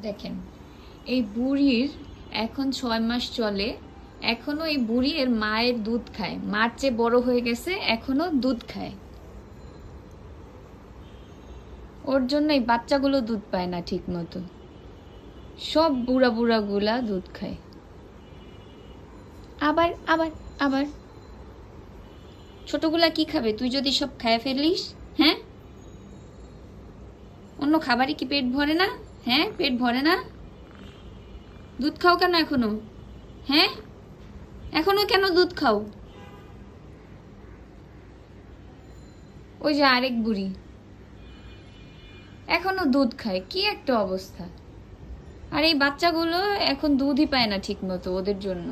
দেখেন, এই বুড়ির এখন 6 মাস চলে, এখনো এই বুড়ি এর মায়ের দুধ খায়, মার চেয়ে বড় হয়ে গেছে, এখনো দুধ খায়। ওর জন্য এই বাচ্চাগুলো দুধ পায় না ঠিক মতো, সব বুড়া বুড়া গুলা দুধ খায়। আবার আবার আবার ছোটগুলা কি খাবে তুই যদি সব খায় ফেলিস? হ্যাঁ, অন্য খাবারই কি পেট ভরে না? হ্যাঁ, পেট ভরে না? দুধ খাও কেন এখনো? হ্যাঁ, এখনো কেন দুধ খাও? ওই যে আরেক বুড়ি এখনো দুধ খায়, কি একটা অবস্থা। আর এই বাচ্চাগুলো এখন দুধই পায় না ঠিক মতো ওদের জন্য।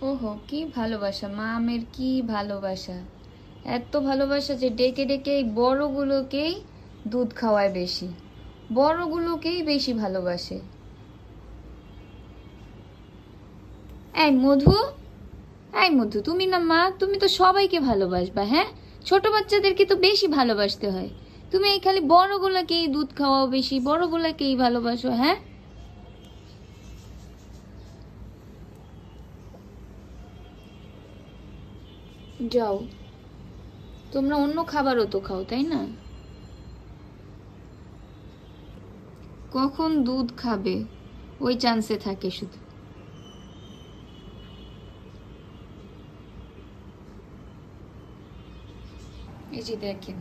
ওহো, কি ভালোবাসা, মা আমের কি ভালোবাসা, এত ভালোবাসা যে ডেকে ডেকে এই বড়গুলোকেই দুধ খাওয়ায় বেশি, বড়গুলোকেই বেশি ভালোবাসে। এই মধু, এই মধু, তুমি না মা, তুমি তো সবাইকে ভালোবাসবা। হ্যাঁ, ছোট বাচ্চাদেরকে তো বেশি ভালোবাসতে হয়, তুমি এই খালি বড়গুলাকেই দুধ খাওয়াও বেশি, বড়গুলাকেই ভালোবাসো। হ্যাঁ, যাও, তোমরা অন্য খাবারও তো খাও, তাই না? কখন দুধ খাবে ওই চান্সে থাকে শুধু। এই যে দেখেন,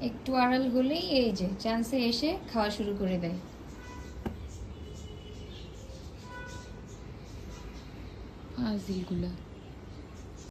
একটু আড়াল হলেই এই যে চান্সে এসে খাওয়া শুরু করে দেয়। ফাজিলগুলা।